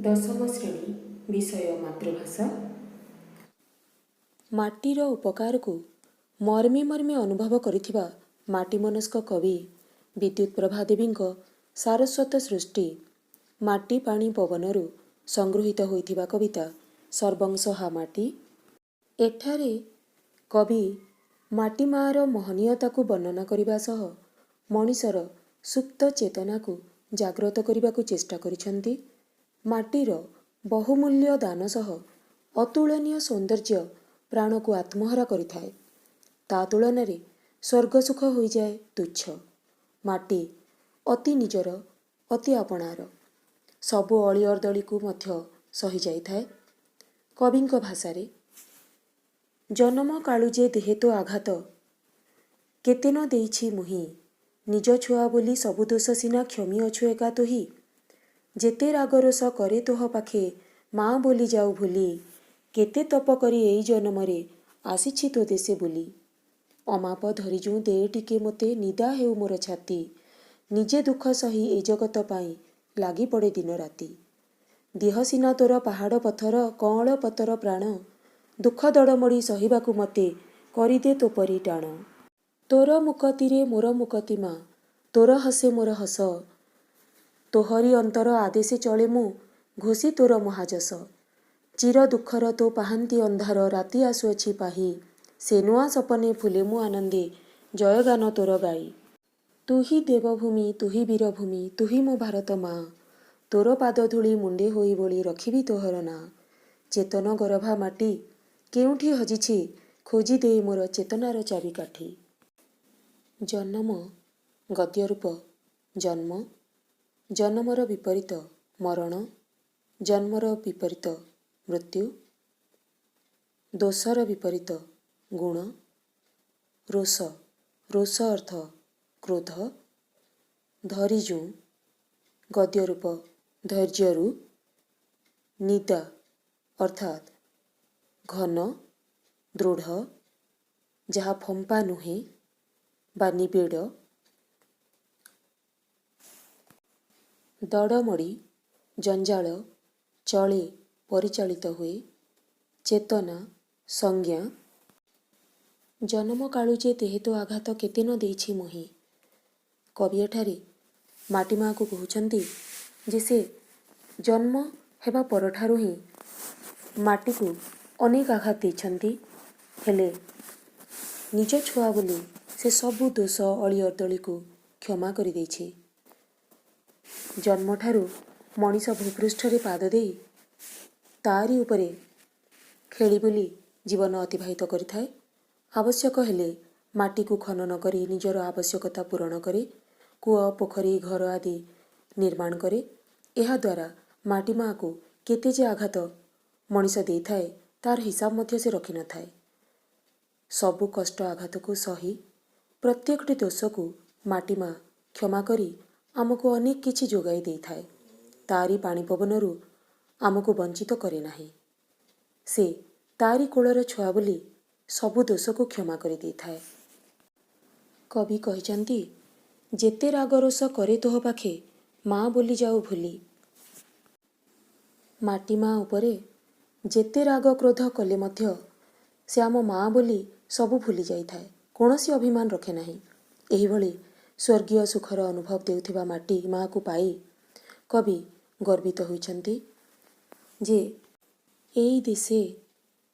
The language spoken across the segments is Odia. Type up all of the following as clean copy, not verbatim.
ଦଶମ ଶ୍ରେଣୀ ବିଷୟ ମାତୃଭାଷା। ମାଟିର ଉପକାରକୁ ମର୍ମେ ମର୍ମେ ଅନୁଭବ କରିଥିବା ମାଟିମନସ୍କ କବି ବିଦ୍ୟୁତ୍ ପ୍ରଭା ଦେବୀଙ୍କ ସାରସ୍ୱତ ସୃଷ୍ଟି ମାଟି ପାଣି ପବନରୁ ସଂଗୃହୀତ ହୋଇଥିବା କବିତା ସର୍ବଂସହା ମାଟି। ଏଠାରେ କବି ମାଟି ମାଆର ମହନୀୟତାକୁ ବର୍ଣ୍ଣନା କରିବା ସହ ମଣିଷର ସୁପ୍ତ ଚେତନାକୁ ଜାଗ୍ରତ କରିବାକୁ ଚେଷ୍ଟା କରିଛନ୍ତି। ମାଟିର ବହୁମୂଲ୍ୟ ଦାନ ସହ ଅତୁଳନୀୟ ସୌନ୍ଦର୍ଯ୍ୟ ପ୍ରାଣକୁ ଆତ୍ମହରା କରିଥାଏ। ତା ତୁଳନାରେ ସ୍ୱର୍ଗସୁଖ ହୋଇଯାଏ ତୁଚ୍ଛ। ମାଟି ଅତି ନିଜର, ଅତି ଆପଣାର, ସବୁ ଅଳିଅର୍ଦଳିକୁ ମଧ୍ୟ ସହିଯାଇଥାଏ। କବିଙ୍କ ଭାଷାରେ ଜନମ କାଳୁଜେ ଦେହେ ତୋ ଆଘାତ, କେତେ ନ ଦେଇଛି ମୁହିଁ, ନିଜ ଛୁଆ ବୋଲି ସବୁ ଦୋଷ ସିନା କ୍ଷମି ଅଛୁ ଏକା ତୋହି, ଯେତେ ରାଗରୋଷ କରେ ତୋହ ପାଖେ ମା ବୋଲି ଯାଉ ଭୁଲି, କେତେ ତପ କରି ଏଇ ଜନମରେ ଆସିଛି ତୋ ଦେଶେ ବୁଲି, ଅମାପ ଧରିଜୁଁ ଦେ ଟିକେ ମୋତେ ନିଦା ହେଉ ମୋର ଛାତି, ନିଜେ ଦୁଃଖ ସହି ଏ ଜଗତ ପାଇଁ ଲାଗି ପଡ଼େ ଦିନ ରାତି, ଦେହ ସିନା ତୋର ପାହାଡ଼ ପଥର କଅଁଳ ପତର ପ୍ରାଣ, ଦୁଃଖ ଦଡ଼ମଡ଼ି ସହିବାକୁ ମୋତେ କରିଦେ ତୋ ପରି ଟାଣ, ତୋର ମୁକତିରେ ମୋର ମୁକତି ମା, ତୋର ହସେ ମୋର ହସ, ତୋହରି ଅନ୍ତର ଆଦେଶେ ଚଳେ ମୁଁ ଘୋଷି ତୋର ମହାଯଶ, ଚିର ଦୁଃଖର ତୋ ପାହାନ୍ତି ଅନ୍ଧାର ରାତି ଆସୁଅଛି ପାହି, ସେ ନୂଆ ସପନେ ଫୁଲେ ମୁଁ ଆନନ୍ଦେ ଜୟଗାନ ତୋର ଗାଇ, ତୁହି ଦେବଭୂମି ତୁହି ବୀରଭୂମି ତୁହି ମୋ ଭାରତ ମା, ତୋର ପାଦ ଧୂଳି ମୁଣ୍ଡେ ହୋଇ ବୋଳି ରଖିବି ତୋହର ନାଁ, ଚେତନ ଗରଭା ମାଟି କେଉଁଠି ହଜିଛି ଖୋଜି ଦେ ମୋର ଚେତନାର ଚାବିକାଠି। ଜନମ ଗଦ୍ୟରୂପ ଜନ୍ମ, ଜନମର ବିପରୀତ ମରଣ, ଜନ୍ମର ବିପରୀତ ମୃତ୍ୟୁ, ଦୋଷର ବିପରୀତ ଗୁଣ, ରୋଷ, ରୋଷ ଅର୍ଥ କ୍ରୋଧ, ଧରିଜୁଁ ଗଦ୍ୟରୂପ ଧୈର୍ଯ୍ୟରୁ, ନିଦା ଅର୍ଥାତ୍ ଘନ ଦୃଢ଼, ଯାହା ଫମ୍ପା ନୁହେଁ ବା ନିବିଡ଼, ଦଡ଼ମଡ଼ି ଜଞ୍ଜାଳ ଚଳେ ପରିଚାଳିତ ହୁଏ, ଚେତନା ସଂଜ୍ଞା, ଜନମ କାଳୁଜେ ଦେହେ ତୋ ଆଘାତ କେତେ ନ ଦେଇଛି ମୁହିଁ। କବି ଏଠାରେ ମାଟି ମାଆକୁ କହୁଛନ୍ତି ଯେ ସେ ଜନ୍ମ ହେବା ପରଠାରୁ ହିଁ ମାଟିକୁ ଅନେକ ଆଘାତ ଦେଇଛନ୍ତି, ହେଲେ ନିଜ ଛୁଆ ବୋଲି ସେ ସବୁ ଦୋଷ ଅଳିଅର୍ଦଳିକୁ କ୍ଷମା କରିଦେଇଛି। ଜନ୍ମଠାରୁ ମଣିଷ ଭୂପୃଷ୍ଠରେ ପାଦ ଦେଇ ତାରି ଉପରେ ଖେଳିବୁଲି ଜୀବନ ଅତିବାହିତ କରିଥାଏ। ଆବଶ୍ୟକ ହେଲେ ମାଟିକୁ ଖନନ କରି ନିଜର ଆବଶ୍ୟକତା ପୂରଣ କରେ, କୂଅ ପୋଖରୀ ଘର ଆଦି ନିର୍ମାଣ କରେ। ଏହାଦ୍ୱାରା ମାଟି ମାଆକୁ କେତେ ଯେ ଆଘାତ ମଣିଷ ଦେଇଥାଏ ତାର ହିସାବ ମଧ୍ୟ ସେ ରଖିନଥାଏ। ସବୁ କଷ୍ଟ ଆଘାତକୁ ସହି ପ୍ରତ୍ୟେକଟି ଦୋଷକୁ ମାଟି ମା କ୍ଷମା କରି ଆମକୁ ଅନେକ କିଛି ଯୋଗାଇ ଦେଇଥାଏ। ତାରି ପାଣି ପବନରୁ ଆମକୁ ବଞ୍ଚିତ କରେ ନାହିଁ। ସେ ତାରି କୋଳର ଛୁଆ ବୋଲି ସବୁ ଦୋଷକୁ କ୍ଷମା କରିଦେଇଥାଏ। କବି କହିଛନ୍ତି ଯେତେ ରାଗରୋଷ କରେ ତୋହ ପାଖେ ମା ବୋଲି ଯାଉ ଭୁଲି। ମାଟି ମା ଉପରେ ଯେତେ ରାଗ କ୍ରୋଧ କଲେ ମଧ୍ୟ ସେ ଆମ ମା ବୋଲି ସବୁ ଭୁଲି ଯାଇଥାଏ, କୌଣସି ଅଭିମାନ ରଖେ ନାହିଁ। ଏହିଭଳି ସ୍ୱର୍ଗୀୟ ସୁଖର ଅନୁଭବ ଦେଉଥିବା ମାଟି ମାଆକୁ ପାଇ କବି ଗର୍ବିତ ହୋଇଛନ୍ତି ଯେ ଏଇ ଦେଶେ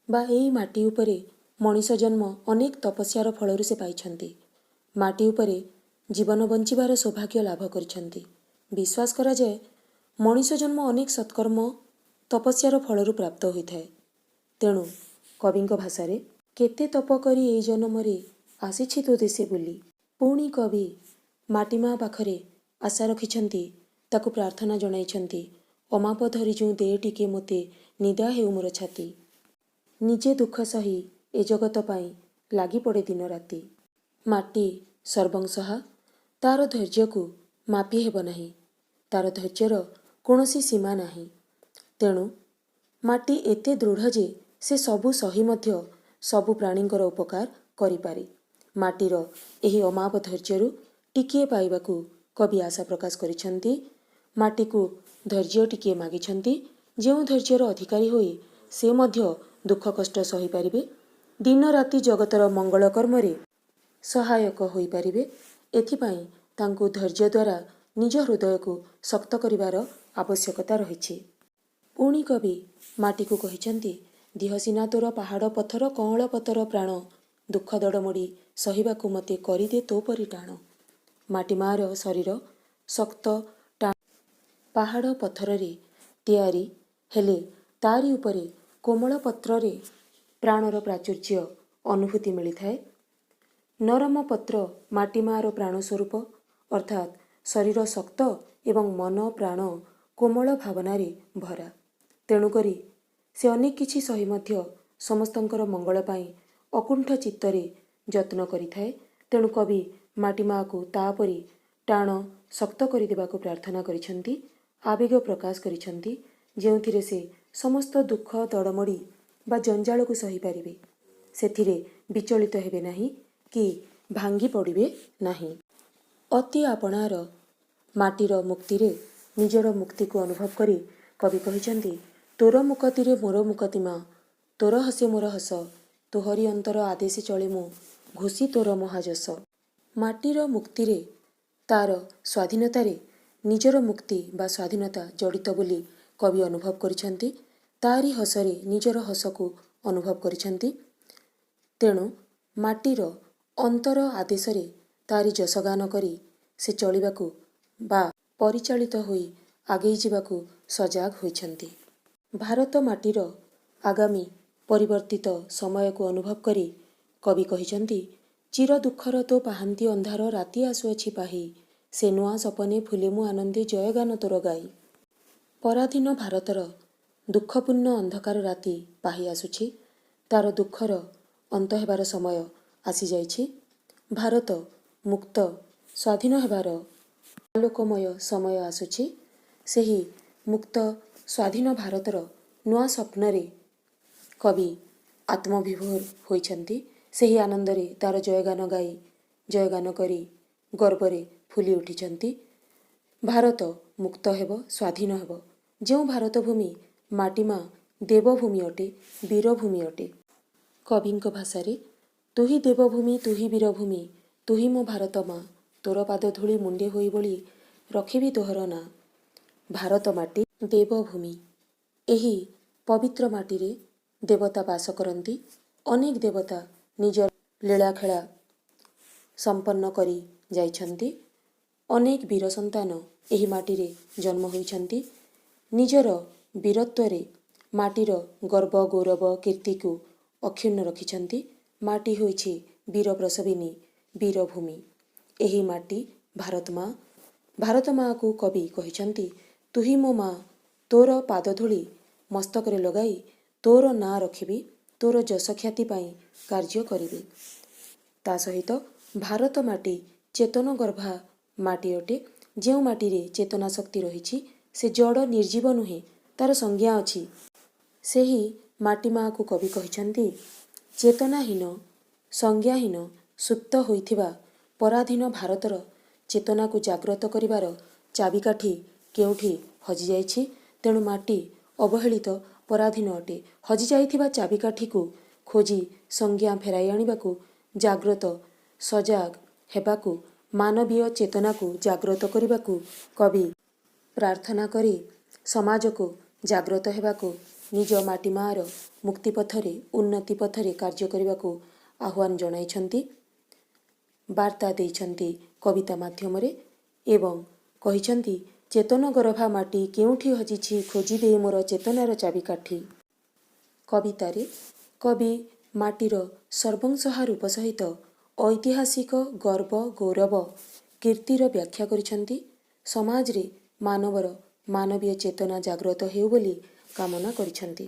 ବା ଏଇ ମାଟି ଉପରେ ମଣିଷ ଜନ୍ମ ଅନେକ ତପସ୍ୟାର ଫଳରୁ ସେ ପାଇଛନ୍ତି। ମାଟି ଉପରେ ଜୀବନ ବଞ୍ଚିବାର ସୌଭାଗ୍ୟ ଲାଭ କରିଛନ୍ତି। ବିଶ୍ୱାସ କରାଯାଏ ମଣିଷ ଜନ୍ମ ଅନେକ ସତ୍କର୍ମ ତପସ୍ୟାର ଫଳରୁ ପ୍ରାପ୍ତ ହୋଇଥାଏ। ତେଣୁ କବିଙ୍କ ଭାଷାରେ କେତେ ତପ କରି ଏଇ ଜନମରେ ଆସିଛି ତୋ ଦେଶେ ବୋଲି। ପୁଣି କବି ମାଟି ମା ପାଖରେ ଆଶା ରଖିଛନ୍ତି, ତାକୁ ପ୍ରାର୍ଥନା ଜଣାଇଛନ୍ତି, ଅମାପ ଧରିଜୁଁ ଦେ ଟିକେ ମୋତେ ନିଦା ହେଉ ମୋର ଛାତି, ନିଜେ ଦୁଃଖ ସହି ଏ ଜଗତ ପାଇଁ ଲାଗି ପଡ଼େ ଦିନ ରାତି। ମାଟି ସର୍ବଂସହା, ତାର ଧୈର୍ଯ୍ୟକୁ ମାପି ହେବ ନାହିଁ, ତାର ଧୈର୍ଯ୍ୟର କୌଣସି ସୀମା ନାହିଁ। ତେଣୁ ମାଟି ଏତେ ଦୃଢ଼ ଯେ ସେ ସବୁ ସହି ମଧ୍ୟ ସବୁ ପ୍ରାଣୀଙ୍କର ଉପକାର କରିପାରେ। ମାଟିର ଏହି ଅମାପ ଧୈର୍ଯ୍ୟରୁ ଟିକିଏ ପାଇବାକୁ କବି ଆଶା ପ୍ରକାଶ କରିଛନ୍ତି। ମାଟିକୁ ଧୈର୍ଯ୍ୟ ଟିକିଏ ମାଗିଛନ୍ତି। ଯେଉଁ ଧୈର୍ଯ୍ୟର ଅଧିକାରୀ ହୋଇ ସେ ମଧ୍ୟ ଦୁଃଖ କଷ୍ଟ ସହିପାରିବେ, ଦିନ ରାତି ଜଗତର ମଙ୍ଗଳ କର୍ମରେ ସହାୟକ ହୋଇପାରିବେ। ଏଥିପାଇଁ ତାଙ୍କୁ ଧୈର୍ଯ୍ୟ ଦ୍ୱାରା ନିଜ ହୃଦୟକୁ ଶକ୍ତ କରିବାର ଆବଶ୍ୟକତା ରହିଛି। ପୁଣି କବି ମାଟିକୁ କହିଛନ୍ତି, ଦିହ ସିନା ତୋର ପାହାଡ଼ ପଥର କଅଁଳ ପତର ପ୍ରାଣ, ଦୁଃଖ ଦଡ଼ମଡ଼ି ସହିବାକୁ ମୋତେ କରିଦେ ତୋ ପରି ଟାଣ। ମାଟି ମାଆର ଶରୀର ଶକ୍ତ ଟାଣ ପାହାଡ଼ ପଥରରେ ତିଆରି ହେଲେ ତାରି ଉପରେ କୋମଳ ପତ୍ରରେ ପ୍ରାଣର ପ୍ରାଚୁର୍ଯ୍ୟ ଅନୁଭୂତି ମିଳିଥାଏ। ନରମ ପତ୍ର ମାଟି ମାଆର ପ୍ରାଣ ସ୍ୱରୂପ, ଅର୍ଥାତ୍ ଶରୀର ଶକ୍ତ ଏବଂ ମନ ପ୍ରାଣ କୋମଳ ଭାବନାରେ ଭରା। ତେଣୁକରି ସେ ଅନେକ କିଛି ସହି ମଧ୍ୟ ସମସ୍ତଙ୍କର ମଙ୍ଗଳ ପାଇଁ ଅକୁଣ୍ଠ ଚିତ୍ତରେ ଯତ୍ନ କରିଥାଏ। ତେଣୁ କବି ମାଟି ମାଆକୁ ତାପରି ଟାଣ ଶକ୍ତ କରିଦେବାକୁ ପ୍ରାର୍ଥନା କରିଛନ୍ତି, ଆବେଗ ପ୍ରକାଶ କରିଛନ୍ତି, ଯେଉଁଥିରେ ସେ ସମସ୍ତ ଦୁଃଖ ଦଡ଼ମଡ଼ି ବା ଜଞ୍ଜାଳକୁ ସହିପାରିବେ। ସେଥିରେ ବିଚଳିତ ହେବେ ନାହିଁ କି ଭାଙ୍ଗି ପଡ଼ିବେ ନାହିଁ। ଅତି ଆପଣାର ମାଟିର ମୁକ୍ତିରେ ନିଜର ମୁକ୍ତିକୁ ଅନୁଭବ କରି କବି କହିଛନ୍ତି, ତୋର ମୁକତିରେ ମୋର ମୁକତି ମା, ତୋର ହସେ ମୋର ହସ, ତୋହରି ଅନ୍ତର ଆଦେଶେ ଚଳେ ମୁଁ, ଘୋଷି ତୋର ମହାଯଶ। ମାଟିର ମୁକ୍ତିରେ ତାର ସ୍ୱାଧୀନତାରେ ନିଜର ମୁକ୍ତି ବା ସ୍ୱାଧୀନତା ଜଡ଼ିତ ବୋଲି କବି ଅନୁଭବ କରିଛନ୍ତି। ତାରି ହସରେ ନିଜର ହସକୁ ଅନୁଭବ କରିଛନ୍ତି। ତେଣୁ ମାଟିର ଅନ୍ତର ଆଦେଶରେ ତାରି ଯଶଗାନ କରି ସେ ଚଳିବାକୁ ବା ପରିଚାଳିତ ହୋଇ ଆଗେଇ ଯିବାକୁ ସଜାଗ ହୋଇଛନ୍ତି। ଭାରତ ମାଟିର ଆଗାମୀ ପରିବର୍ତ୍ତିତ ସମୟକୁ ଅନୁଭବ କରି କବି କହିଛନ୍ତି, ଚିର ଦୁଃଖର ତୋ ପାହାନ୍ତି ଅନ୍ଧାର ରାତି ଆସୁଅଛି ପାହି, ସେ ନୂଆ ସପନେ ଫୁଲେ ମୁଁ ଆନନ୍ଦେ ଜୟଗାନ ତୋର ଗାଇ। ପରାଧୀନ ଭାରତର ଦୁଃଖପୂର୍ଣ୍ଣ ଅନ୍ଧକାର ରାତି ପାହି ଆସୁଛି। ତାର ଦୁଃଖର ଅନ୍ତ ହେବାର ସମୟ ଆସିଯାଇଛି। ଭାରତ ମୁକ୍ତ ସ୍ୱାଧୀନ ହେବାର ଆଲୋକମୟ ସମୟ ଆସୁଛି। ସେହି ମୁକ୍ତ ସ୍ୱାଧୀନ ଭାରତର ନୂଆ ସ୍ୱପ୍ନରେ କବି ଆତ୍ମବିଭୋର ହୋଇଛନ୍ତି। ସେହି ଆନନ୍ଦରେ ତାର ଜୟଗାନ ଗାଇ ଜୟଗାନ କରି ଗର୍ବରେ ଫୁଲି ଉଠିଛନ୍ତି। ଭାରତ ମୁକ୍ତ ହେବ, ସ୍ୱାଧୀନ ହେବ। ଯେଉଁ ଭାରତ ଭୂମି ମାଟିମା ଦେବଭୂମି ଅଟେ, ବୀରଭୂମି ଅଟେ। କବିଙ୍କ ଭାଷାରେ, ତୁହି ଦେବଭୂମି ତୁହି ବୀରଭୂମି, ତୁହି ମୋ ଭାରତ ମା, ତୋର ପାଦ ଧୂଳି ମୁଣ୍ଡେ ହୋଇ ବୋଳି ରଖିବି ତୋହର ନାଁ। ଭାରତ ମାଟି ଦେବଭୂମି। ଏହି ପବିତ୍ର ମାଟିରେ ଦେବତା ବାସ କରନ୍ତି। ଅନେକ ଦେବତା ନିଜର ଲୀଳାଖେଳା ସମ୍ପନ୍ନ କରି ଯାଇଛନ୍ତି। ଅନେକ ବୀର ସନ୍ତାନ ଏହି ମାଟିରେ ଜନ୍ମ ହୋଇଛନ୍ତି। ନିଜର ବୀରତ୍ୱରେ ମାଟିର ଗର୍ବ ଗୌରବ କୀର୍ତ୍ତିକୁ ଅକ୍ଷୁଣ୍ଣ ରଖିଛନ୍ତି। ମାଟି ହୋଇଛି ବୀର ପ୍ରସବିନୀ ବୀରଭୂମି। ଏହି ମାଟି ଭାରତ ମା। ଭାରତ ମାଆକୁ କବି କହିଛନ୍ତି, ତୁହି ମୋ ମା, ତୋର ପାଦଧୂଳି ମସ୍ତକରେ ଲଗାଇ ତୋର ନାଁ ରଖିବି, ତୋର ଯଶ ଖ୍ୟାତି ପାଇଁ କାର୍ଯ୍ୟ କରିବି। ତା ସହିତ ଭାରତ ମାଟି ଚେତନ ଗର୍ଭା ମାଟି ଅଟେ। ଯେଉଁ ମାଟିରେ ଚେତନା ଶକ୍ତି ରହିଛି, ସେ ଜଡ଼ ନିର୍ଜୀବ ନୁହେଁ, ତାର ସଂଜ୍ଞା ଅଛି। ସେହି ମାଟି ମାଆକୁ କବି କହିଛନ୍ତି, ଚେତନାହୀନ ସଂଜ୍ଞାହୀନ ସୁପ୍ତ ହୋଇଥିବା ପରାଧୀନ ଭାରତର ଚେତନାକୁ ଜାଗ୍ରତ କରିବାର ଚାବିକାଠି କେଉଁଠି ହଜିଯାଇଛି। ତେଣୁ ମାଟି ଅବହେଳିତ ପରାଧୀନ ଅଟେ। ହଜିଯାଇଥିବା ଚାବିକାଠିକୁ ଖୋଜି ସଂଜ୍ଞା ଫେରାଇ ଆଣିବାକୁ, ଜାଗ୍ରତ ସଜାଗ ହେବାକୁ, ମାନବୀୟ ଚେତନାକୁ ଜାଗ୍ରତ କରିବାକୁ କବି ପ୍ରାର୍ଥନା କରି ସମାଜକୁ ଜାଗ୍ରତ ହେବାକୁ, ନିଜ ମାଟି ମାଆର ମୁକ୍ତି ପଥରେ ଉନ୍ନତି ପଥରେ କାର୍ଯ୍ୟ କରିବାକୁ ଆହ୍ୱାନ ଜଣାଇଛନ୍ତି, ବାର୍ତ୍ତା ଦେଇଛନ୍ତି କବିତା ମାଧ୍ୟମରେ ଏବଂ କହିଛନ୍ତି, ଚେତନ ଗରଭା ମାଟି କେଉଁଠି ହଜିଛି ଖୋଜିଦେ ମୋର ଚେତନାର ଚାବିକାଠି। କବିତାରେ କବି ମାଟିର ସର୍ବଂସହା ରୂପ ସହିତ ଐତିହାସିକ ଗର୍ବ ଗୌରବ କୀର୍ତ୍ତିର ବ୍ୟାଖ୍ୟା କରିଛନ୍ତି। ସମାଜରେ ମାନବର ମାନବୀୟ ଚେତନା ଜାଗ୍ରତ ହେଉ ବୋଲି କାମନା କରିଛନ୍ତି।